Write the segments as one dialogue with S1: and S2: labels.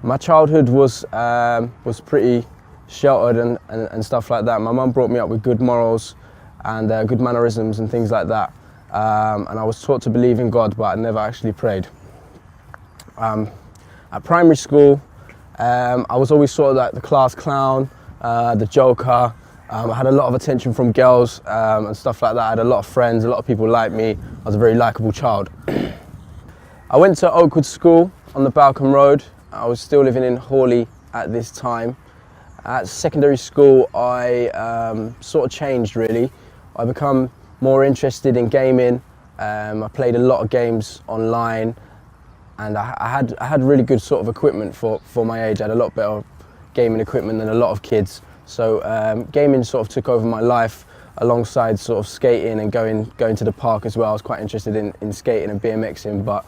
S1: My childhood was pretty sheltered and stuff like that. My mum brought me up with good morals and good mannerisms and things like that. And I was taught to believe in God, but I never actually prayed. At primary school, I was always sort of like the class clown, the joker. I had a lot of attention from girls and stuff like that. I had a lot of friends, a lot of people liked me. I was a very likeable child. I went to Oakwood School on the Balcombe Road. I was still living in Hawley at this time. At secondary school, I sort of changed really. I become more interested in gaming. I played a lot of games online, and I had really good sort of equipment for my age. I had a lot better gaming equipment than a lot of kids. So gaming sort of took over my life alongside sort of skating and going to the park as well. I was quite interested in skating and BMXing, but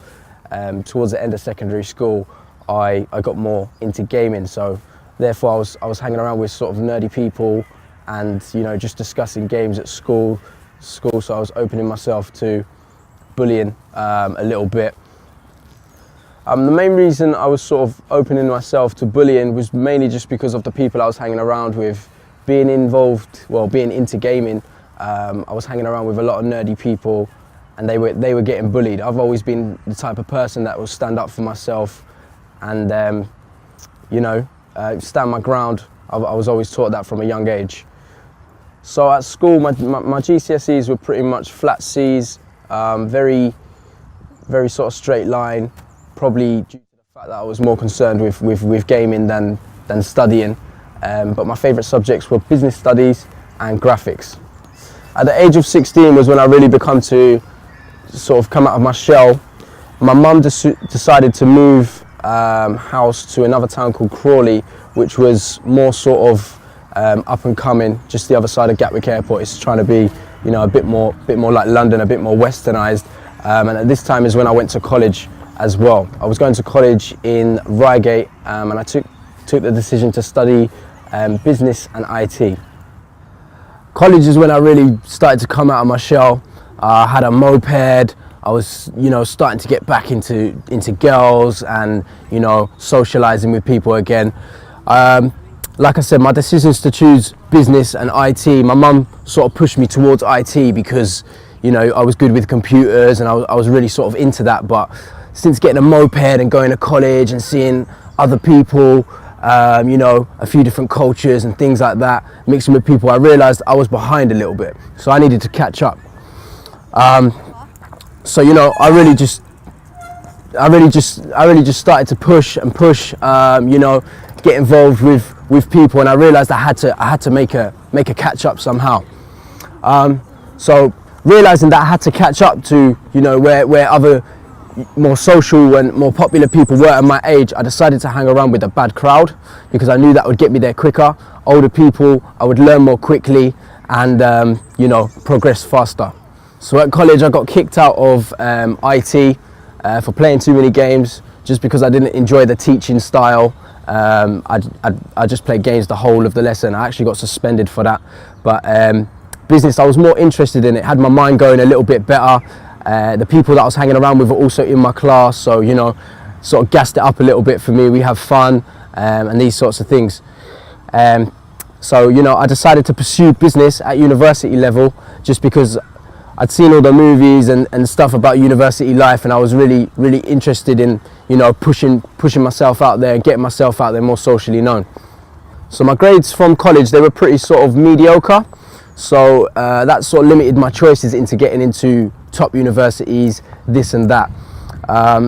S1: towards the end of secondary school, I got more into gaming. So therefore I was hanging around with sort of nerdy people and, you know, just discussing games at school. So I was opening myself to bullying a little bit. The main reason I was sort of opening myself to bullying was mainly just because of the people I was hanging around with. Being into gaming, I was hanging around with a lot of nerdy people, and they were getting bullied. I've always been the type of person that will stand up for myself and you know, stand my ground. I was always taught that from a young age. So at school, my GCSEs were pretty much flat C's, very sort of straight line, probably due to the fact that I was more concerned with gaming than studying. But my favourite subjects were business studies and graphics. At the age of 16 was when I really began to sort of come out of my shell. My mum decided to move house to another town called Crawley, which was more sort of up and coming, just the other side of Gatwick Airport. It's trying to be, you know, a bit more like London, a bit more westernised. And at this time is when I went to college as well. I was going to college in Reigate, and I took the decision to study business and IT. College is when I really started to come out of my shell. I had a moped. I was, you know, starting to get back into girls and, you know, socialising with people again. Like I said, my decisions to choose business and IT, my mum sort of pushed me towards IT because, you know, I was good with computers and I was really sort of into that. But since getting a moped and going to college and seeing other people, you know, a few different cultures and things like that, mixing with people, I realised I was behind a little bit. So I needed to catch up. So, you know, I really just started to push, you know, get involved with people, and I realised I had to make a catch up somehow. So realising that I had to catch up to, you know, where other more social and more popular people were at my age, I decided to hang around with a bad crowd because I knew that would get me there quicker. Older people, I would learn more quickly and, you know, progress faster. So at college, I got kicked out of IT for playing too many games just because I didn't enjoy the teaching style. I just played games the whole of the lesson. I actually got suspended for that. But business, I was more interested in it, had my mind going a little bit better. The people that I was hanging around with were also in my class, so, you know, sort of gassed it up a little bit for me. We have fun and these sorts of things. So, you know, I decided to pursue business at university level just because I'd seen all the movies and stuff about university life, and I was really interested in, you know, pushing myself out there and getting myself out there more socially known. So my grades from college, they were pretty sort of mediocre. So that sort of limited my choices into getting into top universities, this and that.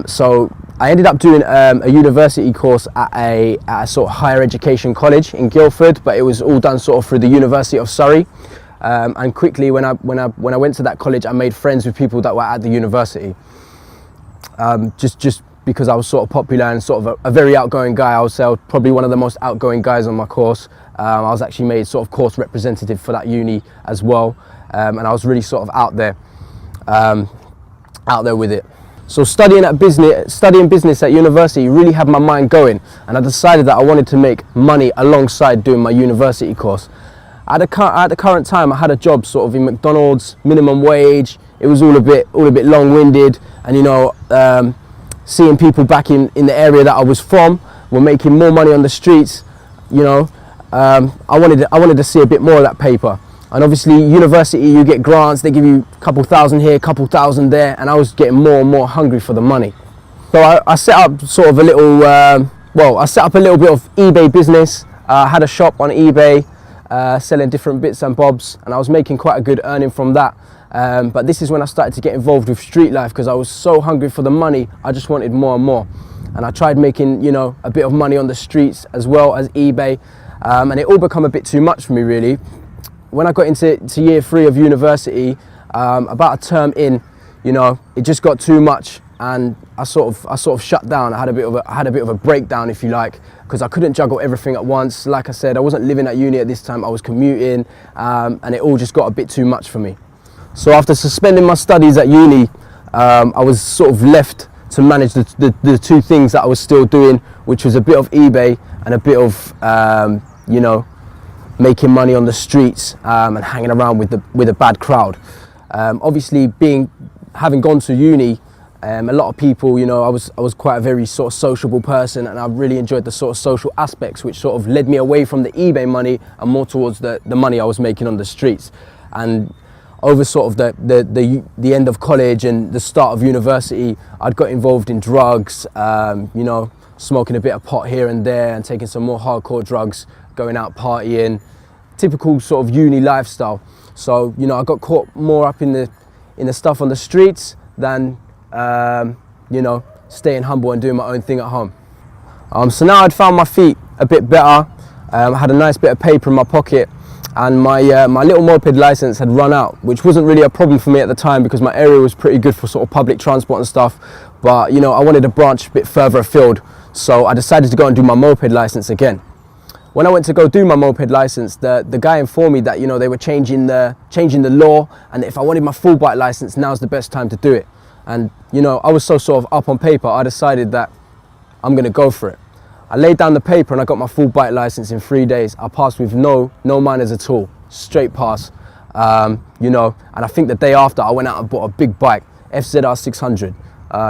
S1: So I ended up doing a university course at a sort of higher education college in Guildford, but it was all done sort of through the University of Surrey. And quickly, when I went to that college, I made friends with people that were at the university. Just because I was sort of popular and sort of a very outgoing guy. I would say I was probably one of the most outgoing guys on my course. I was actually made sort of course representative for that uni as well, and I was really sort of out there with it. So studying business at university really had my mind going, and I decided that I wanted to make money alongside doing my university course. At the current time, I had a job sort of in McDonald's, minimum wage. It was all a bit long-winded, and, you know, seeing people back in the area that I was from were making more money on the streets, you know, I wanted to see a bit more of that paper. And obviously, university, you get grants, they give you a couple thousand here, a couple thousand there, and I was getting more and more hungry for the money. So I set up sort of a little, I set up a little bit of eBay business. I had a shop on eBay, selling different bits and bobs, and I was making quite a good earning from that. But this is when I started to get involved with street life, because I was so hungry for the money, I just wanted more and more. And I tried making, you know, a bit of money on the streets as well as eBay, and it all became a bit too much for me, really. When I got into year 3 of university, about a term in, you know, it just got too much, and I sort of shut down. I had a bit of a breakdown, if you like, because I couldn't juggle everything at once. Like I said, I wasn't living at uni at this time. I was commuting, and it all just got a bit too much for me. So after suspending my studies at uni, I was sort of left to manage the two things that I was still doing, which was a bit of eBay and a bit of, you know, making money on the streets, and hanging around with a bad crowd. Obviously, having gone to uni, a lot of people, you know, I was quite a very sort of sociable person, and I really enjoyed the sort of social aspects, which sort of led me away from the eBay money and more towards the money I was making on the streets. And over sort of the end of college and the start of university, I'd got involved in drugs, you know, smoking a bit of pot here and there and taking some more hardcore drugs, going out partying, typical sort of uni lifestyle. So, you know, I got caught more up in the stuff on the streets than, you know, staying humble and doing my own thing at home. So now I'd found my feet a bit better. I had a nice bit of paper in my pocket, and my little moped license had run out, which wasn't really a problem for me at the time because my area was pretty good for sort of public transport and stuff. But, you know, I wanted to branch a bit further afield, so I decided to go and do my moped license again. When I went to go do my moped license, the guy informed me that, you know, they were changing the law, and if I wanted my full bike license, now's the best time to do it. And, you know, I was so sort of up on paper, I decided that I'm going to go for it. I laid down the paper and I got my full bike license in 3 days. I passed with no minors at all, straight pass, you know. And I think the day after I went out and bought a big bike, FZR 600.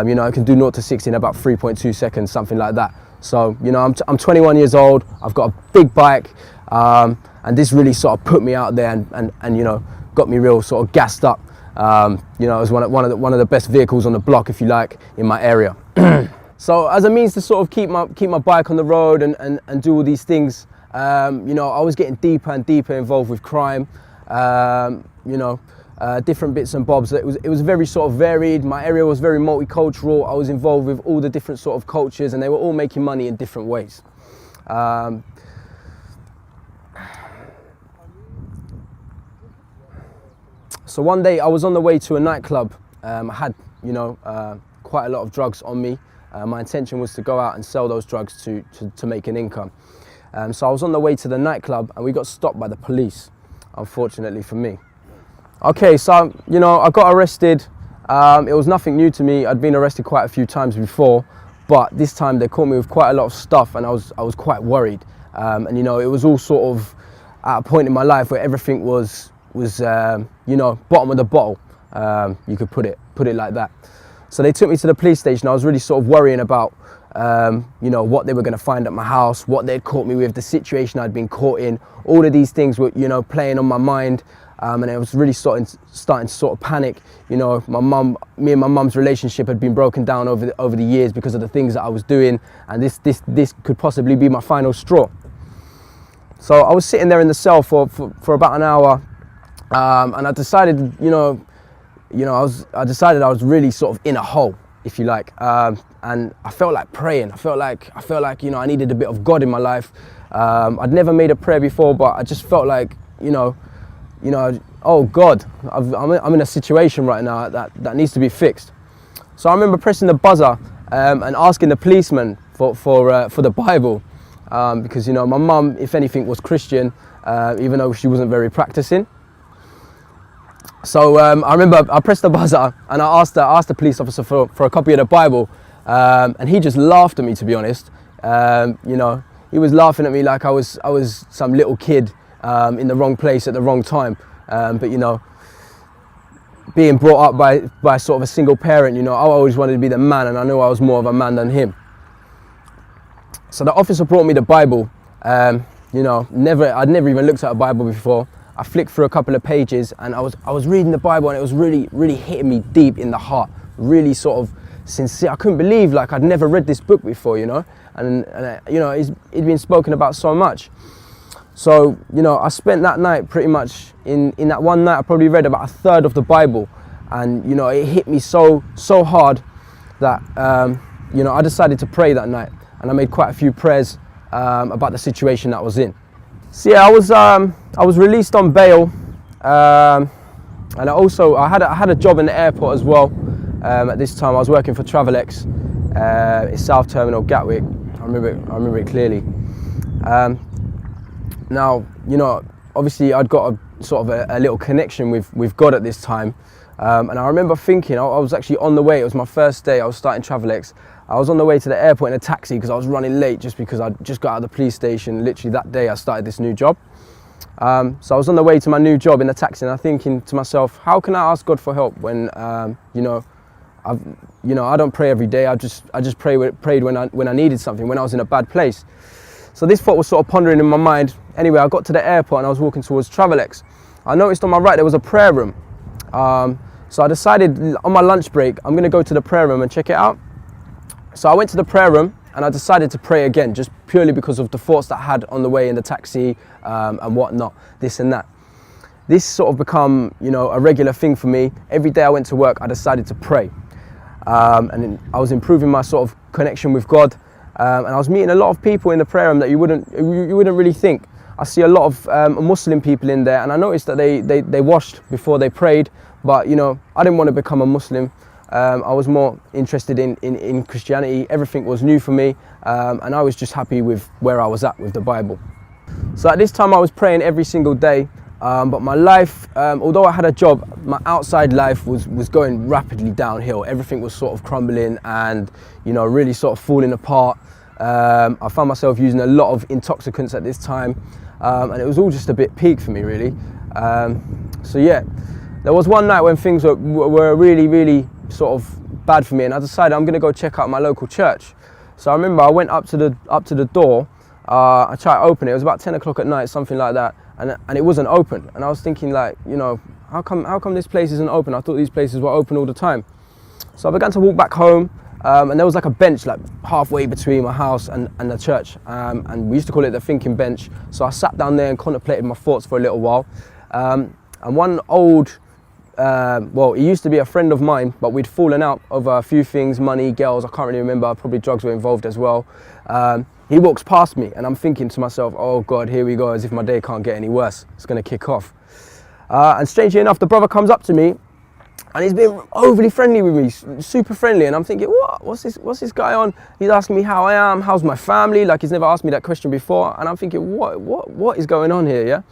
S1: You know, I can do 0 to 60 in about 3.2 seconds, something like that. So, you know, I'm 21 years old, I've got a big bike, and this really sort of put me out there and you know, got me real sort of gassed up. You know, it was one of the best vehicles on the block, if you like, in my area. So as a means to sort of keep my bike on the road and do all these things, you know, I was getting deeper and deeper involved with crime, you know, different bits and bobs. It was very sort of varied. My area was very multicultural. I was involved with all the different sort of cultures, and they were all making money in different ways. So one day I was on the way to a nightclub. I had, you know, quite a lot of drugs on me. My intention was to go out and sell those drugs to make an income. So I was on the way to the nightclub, and we got stopped by the police, unfortunately for me. Okay, so, you know, I got arrested. It was nothing new to me. I'd been arrested quite a few times before, but this time they caught me with quite a lot of stuff, and I was quite worried. And, you know, it was all sort of at a point in my life where everything was you know, bottom of the bottle. You could put it like that. So they took me to the police station. I was really sort of worrying about, you know, what they were going to find at my house, what they'd caught me with, the situation I'd been caught in. All of these things were, you know, playing on my mind. And I was really starting to sort of panic. You know, me and my mum's relationship had been broken down over the years because of the things that I was doing, and this could possibly be my final straw. So I was sitting there in the cell for about an hour, and I decided, I decided I was really sort of in a hole, if you like, and I felt like praying. I felt like, you know, I needed a bit of God in my life. I'd never made a prayer before, but I just felt like, you know, oh God, I'm in a situation right now that needs to be fixed. So I remember pressing the buzzer and asking the policeman for the Bible, because, you know, my mum, if anything, was Christian, even though she wasn't very practicing. So I remember I pressed the buzzer and I asked the police officer for a copy of the Bible, and he just laughed at me, to be honest. You know, he was laughing at me like I was some little kid in the wrong place at the wrong time. But, you know, being brought up by sort of a single parent, you know, I always wanted to be the man, and I knew I was more of a man than him. So the officer brought me the Bible. You know, I'd never even looked at a Bible before. I flicked through a couple of pages and I was reading the Bible, and it was really hitting me deep in the heart, really sort of sincere. I couldn't believe, like, I'd never read this book before, you know, and you know, it'd been spoken about so much. So, you know, I spent that night pretty much, in that one night, I probably read about a third of the Bible, and, you know, it hit me so hard that, you know, I decided to pray that night, and I made quite a few prayers about the situation that I was in. So yeah, I was released on bail, and I had a job in the airport as well. At this time, I was working for Travelex, in South Terminal, Gatwick. I remember it clearly. Now, you know, obviously I'd got a little connection with God at this time, and I remember thinking, I was actually on the way. It was my first day. I was starting Travelex. I was on the way to the airport in a taxi because I was running late, just because I just got out of the police station. Literally that day I started this new job. So I was on the way to my new job in the taxi, and I'm thinking to myself, how can I ask God for help when, you know, I don't pray every day. I just prayed when I needed something, when I was in a bad place. So this thought was sort of pondering in my mind. Anyway, I got to the airport and I was walking towards Travelex. I noticed on my right there was a prayer room. So I decided on my lunch break, I'm going to go to the prayer room and check it out. So I went to the prayer room and I decided to pray again, just purely because of the thoughts that I had on the way in the taxi, and whatnot, this and that. This sort of become, you know, a regular thing for me. Every day I went to work, I decided to pray. And I was improving my sort of connection with God. And I was meeting a lot of people in the prayer room that you wouldn't really think. I see a lot of Muslim people in there, and I noticed that they washed before they prayed. But, you know, I didn't want to become a Muslim. I was more interested in Christianity. Everything was new for me, and I was just happy with where I was at with the Bible. So at this time I was praying every single day, but my life, although I had a job, my outside life was going rapidly downhill. Everything was sort of crumbling and, you know, really sort of falling apart. I found myself using a lot of intoxicants at this time, and it was all just a bit peak for me, really. So yeah, there was one night when things were really sort of bad for me, and I decided I'm going to go check out my local church. So I remember I went up to the door. I tried to open it. It was about 10 o'clock at night, something like that, and it wasn't open. And I was thinking, like, you know, how come this place isn't open? I thought these places were open all the time. So I began to walk back home, and there was like a bench like halfway between my house and the church, and we used to call it the thinking bench. So I sat down there and contemplated my thoughts for a little while. And one old, well, he used to be a friend of mine, but we'd fallen out over a few things, money, girls, I can't really remember, probably drugs were involved as well. He walks past me and I'm thinking to myself, oh God, here we go, as if my day can't get any worse. It's gonna kick off. And strangely enough, the brother comes up to me and he's been overly friendly with me, super friendly. And I'm thinking, what's this guy on? He's asking me how I am, how's my family? Like, he's never asked me that question before. And I'm thinking, what is going on here, yeah?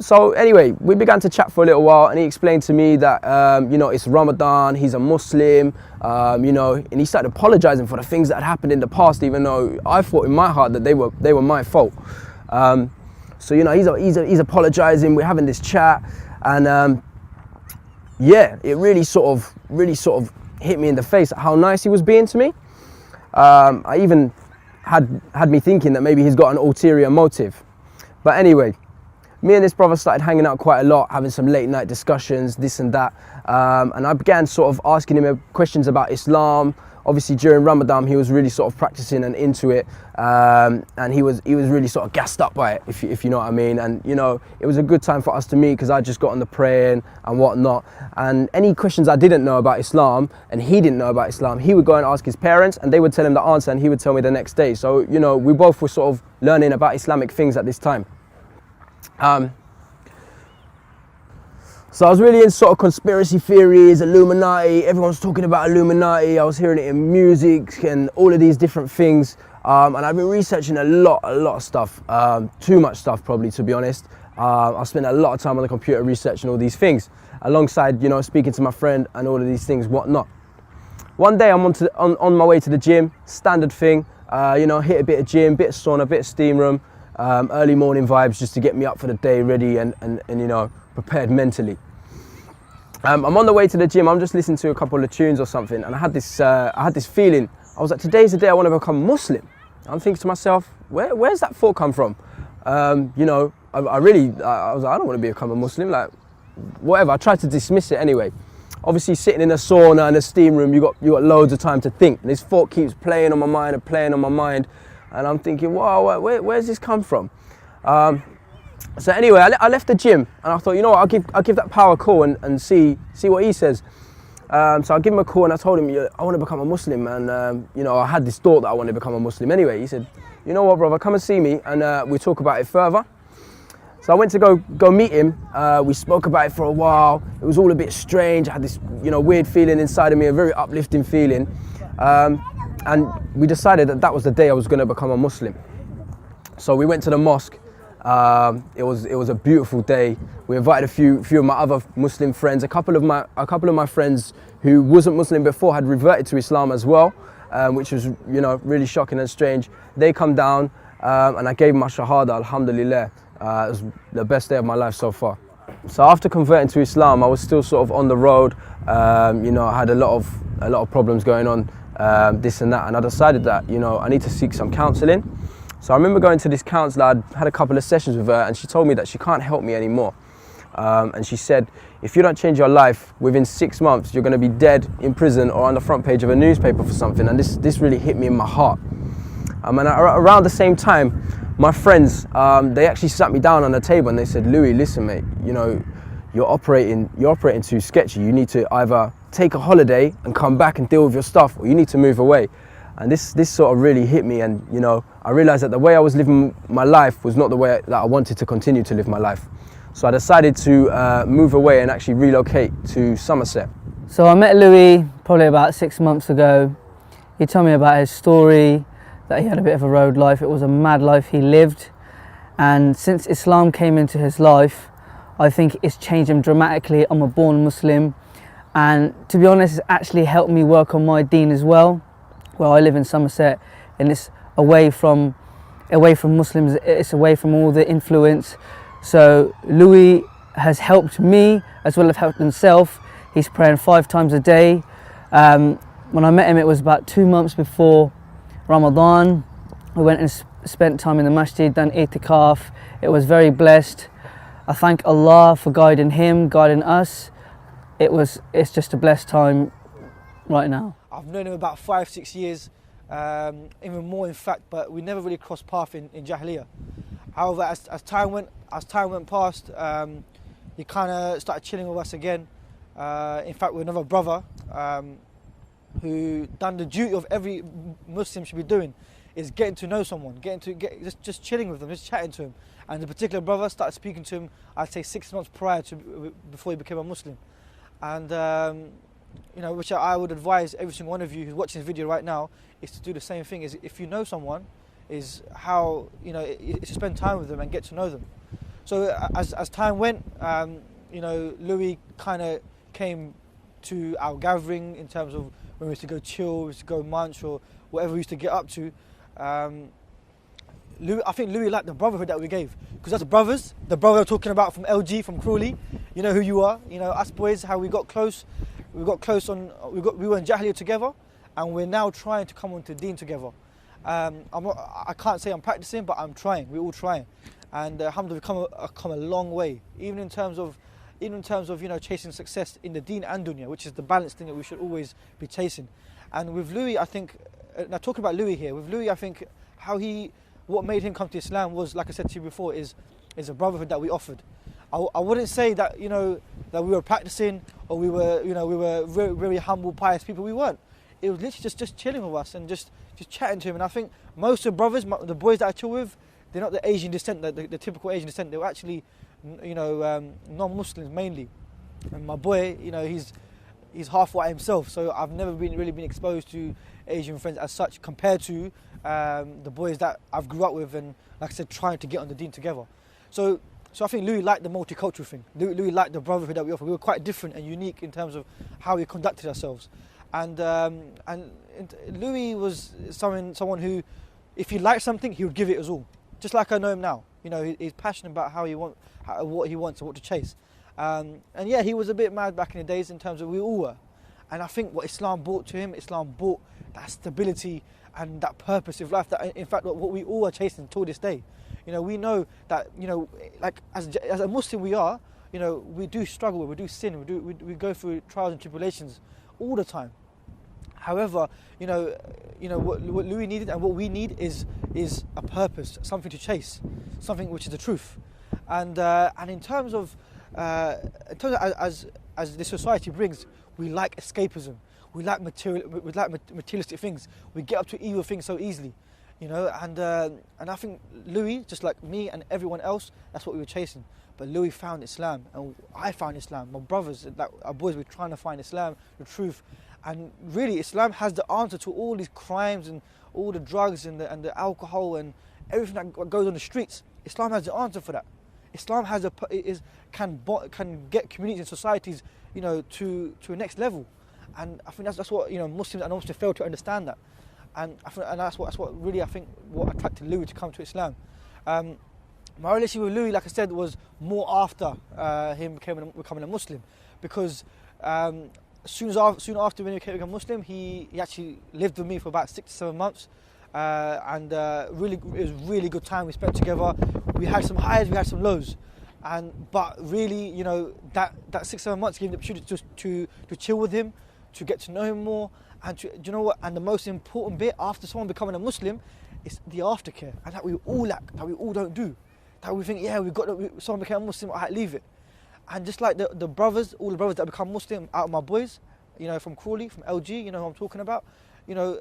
S1: So anyway, we began to chat for a little while, and he explained to me that, you know, it's Ramadan, he's a Muslim, you know, and he started apologizing for the things that had happened in the past, even though I thought in my heart that they were my fault. So, you know, he's apologizing, we're having this chat, and yeah, it really sort of hit me in the face at how nice he was being to me. I even had me thinking that maybe he's got an ulterior motive. But anyway, me and this brother started hanging out quite a lot, having some late night discussions, this and that. And I began sort of asking him questions about Islam. Obviously during Ramadan, he was really sort of practicing and into it. And he was really sort of gassed up by it, if you know what I mean. And, you know, it was a good time for us to meet because I just got on the praying and whatnot. And any questions I didn't know about Islam and he didn't know about Islam, he would go and ask his parents and they would tell him the answer and he would tell me the next day. So, you know, we both were sort of learning about Islamic things at this time. So I was really in sort of conspiracy theories, Illuminati, everyone's talking about Illuminati, I was hearing it in music and all of these different things, and I've been researching a lot of stuff, too much stuff probably, to be honest. I spent a lot of time on the computer researching all these things, alongside, you know, speaking to my friend and all of these things, whatnot. One day I'm on my way to the gym, standard thing, you know, hit a bit of gym, bit of sauna, bit of steam room, early morning vibes just to get me up for the day, ready and you know, prepared mentally. I'm on the way to the gym, I'm just listening to a couple of tunes or something, and I had this feeling. I was like, today's the day I want to become Muslim. I'm thinking to myself, where's that thought come from? You know, I was like, I don't want to become a Muslim, like, whatever. I tried to dismiss it anyway. Obviously, sitting in a sauna and a steam room, you got loads of time to think. And this thought keeps playing on my mind and playing on my mind. And I'm thinking, wow, where's this come from? So anyway, I left the gym and I thought, you know what, I'll give that power a call and see what he says. So I give him a call and I told him, I want to become a Muslim. And, you know, I had this thought that I wanted to become a Muslim anyway. He said, you know what, brother, come and see me and we'll talk about it further. So I went to go meet him. We spoke about it for a while. It was all a bit strange. I had this, you know, weird feeling inside of me, a very uplifting feeling. And we decided that was the day I was going to become a Muslim. So we went to the mosque. It was a beautiful day. We invited a few of my other Muslim friends. A couple of my friends who wasn't Muslim before had reverted to Islam as well, which was, you know, really shocking and strange. They come down and I gave my shahada, alhamdulillah. It was the best day of my life so far. So after converting to Islam, I was still sort of on the road. You know, I had a lot of problems going on, this and that, and I decided that, you know, I need to seek some counselling. So I remember going to this counsellor. I'd had a couple of sessions with her, and she told me that she can't help me anymore. And she said, if you don't change your life within 6 months, you're going to be dead in prison or on the front page of a newspaper for something. And this really hit me in my heart. And around the same time, my friends, they actually sat me down on the table and they said, Louis, listen, mate, you know, you're operating too sketchy. You need to either take a holiday and come back and deal with your stuff, or you need to move away. And this sort of really hit me, and, you know, I realized that the way I was living my life was not the way that I wanted to continue to live my life. So I decided to move away and actually relocate to Somerset.
S2: So I met Louis probably about 6 months ago. He told me about his story, that he had a bit of a road life. It was a mad life he lived. And since Islam came into his life, I think it's changed him dramatically. I'm a born Muslim. And to be honest, it's actually helped me work on my deen as well. Well, I live in Somerset and it's away from Muslims, it's away from all the influence. So Louis has helped me as well as helped himself. He's praying 5 times a day. When I met him, it was about 2 months before Ramadan. We went and spent time in the masjid, done itikaf. It was very blessed. I thank Allah for guiding him, guiding us. It's just a blessed time right now.
S3: I've known him about 5-6 years, even more in fact, but we never really crossed paths in Jahiliyyah. However, as time went past, he kind of started chilling with us again. In fact, with another brother who done the duty of every Muslim should be doing, is getting to know someone, just chilling with them, just chatting to him. And the particular brother started speaking to him, I'd say 6 months before he became a Muslim. And you know, which I would advise every single one of you who's watching this video right now is to do the same thing. Is if you know someone, is how, you know, is to spend time with them and get to know them. So as time went, you know, Louis kind of came to our gathering in terms of when we used to go chill, we used to go munch or whatever we used to get up to. I think Louis liked the brotherhood that we gave, because that's the brother talking about from LG, from Crawley. You know who you are. You know, us boys, how we got close. We were in Jahiliyyah together, and we're now trying to come onto Deen together. I can't say I'm practicing, but I'm trying. We're all trying, and alhamdulillah, we've come a long way. Even in terms of, you know, chasing success in the Deen and Dunya, which is the balanced thing that we should always be chasing. And with Louis, I think, now talking about Louis here, with Louis, I think what made him come to Islam was, like I said to you before, is a brotherhood that we offered. I wouldn't say that, you know, that we were practicing or we were very, very humble, pious people. We weren't. It was literally just chilling with us and just chatting to him. And I think most of the brothers, the boys that I chill with, they're not the Asian descent, the typical Asian descent. They were actually, you know, non-Muslims mainly. And my boy, you know, he's half white himself, so I've never really been exposed to Asian friends as such, compared to the boys that I've grew up with and, like I said, trying to get on the Deen together. So I think Louis liked the multicultural thing. Louis liked the brotherhood that we offered. We were quite different and unique in terms of how we conducted ourselves. And Louis was someone who, if he liked something, he would give it his all. Just like I know him now. You know, he's passionate about what he wants and what to chase. And yeah, he was a bit mad back in the days in terms of we all were. And I think what Islam brought to him, Islam brought that stability and that purpose of life, that in fact what we all are chasing till this day. You know, we know that, you know, like as a Muslim we are, you know, we do struggle, we do sin, we go through trials and tribulations all the time. However, you know what Louis needed and what we need is a purpose, something to chase, something which is the truth. And in terms of as the society brings, we like escapism, we like materialistic things. We get up to evil things so easily, you know. And I think Louis, just like me and everyone else, that's what we were chasing. But Louis found Islam, and I found Islam. My brothers, like our boys, were trying to find Islam, the truth. And really, Islam has the answer to all these crimes and all the drugs and the alcohol and everything that goes on the streets. Islam has the answer for that. Islam can get communities and societies, you know, to a next level. And I think that's what, you know, Muslims and Muslims fail to understand that. And that's what really I think what attracted Louis to come to Islam. My relationship with Louis, like I said, was more after him becoming a Muslim, because soon after when he became a Muslim, he actually lived with me for about 6 to 7 months, and really it was really good time we spent together. We had some highs, we had some lows, but really, you know, that 6 to 7 months gave me the opportunity to chill with him, to get to know him more, and do you know what? And the most important bit after someone becoming a Muslim is the aftercare, and that we all lack, that we all don't do. That we think, yeah, someone became a Muslim, I leave it. And just like the brothers, all the brothers that become Muslim out of my boys, you know, from Crawley, from LG, you know who I'm talking about, you know,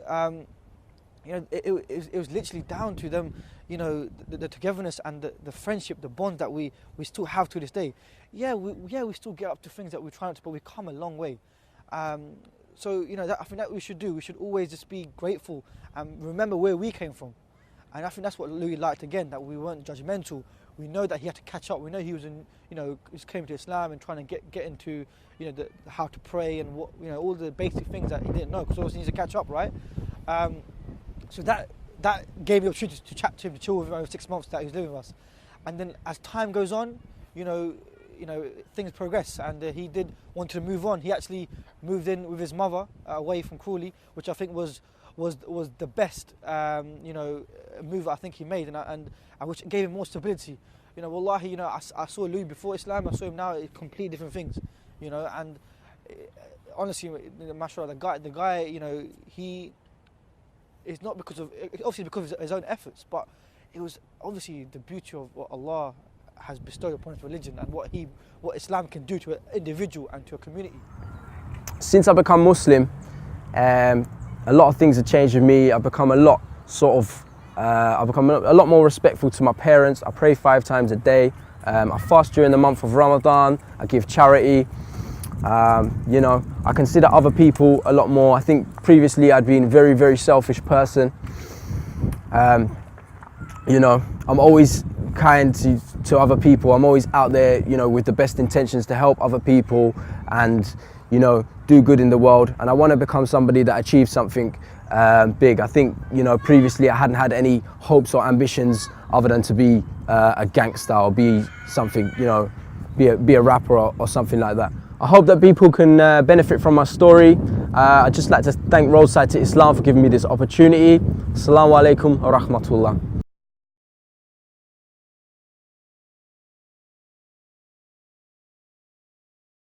S3: it was literally down to them, you know, the togetherness and the friendship, the bond that we still have to this day. Yeah, we still get up to things that we're trying to, but we've come a long way. So, you know, I think that we should do. We should always just be grateful and remember where we came from. And I think that's what Louis liked again, that we weren't judgmental. We know that he had to catch up. We know he was he came to Islam and trying to get into, you know, how to pray and what, you know, all the basic things that he didn't know, because obviously he needs to catch up, right? So that gave me the opportunity to chat to him, to chill with him over 6 months that he was living with us. And then as time goes on, you know, things progress, and he did want to move on. He actually moved in with his mother away from Crawley, which I think was the best, you know, move I think he made, and which gave him more stability. You know, wallahi, you know, I saw Louis before Islam, I saw him now, completely different things, you know. And honestly, mashallah, the guy, you know, it's not obviously because of his own efforts, but it was obviously the beauty of what Allah has bestowed upon his religion and what Islam can do to an individual and to a community.
S1: Since I've become Muslim, a lot of things have changed with me. I've become a lot more respectful to my parents. I pray 5 times a day. I fast during the month of Ramadan. I give charity. You know, I consider other people a lot more. I think previously I'd been a very, very selfish person. You know, I'm always kind to other people. I'm always out there, you know, with the best intentions to help other people and, you know, do good in the world. And I want to become somebody that achieves something big. I think, you know, previously I hadn't had any hopes or ambitions other than to be a gangster or be something, you know, be a rapper or something like that. I hope that people can benefit from my story. I'd just like to thank Roadside to Islam for giving me this opportunity. Assalamu alaikum wa rahmatullah.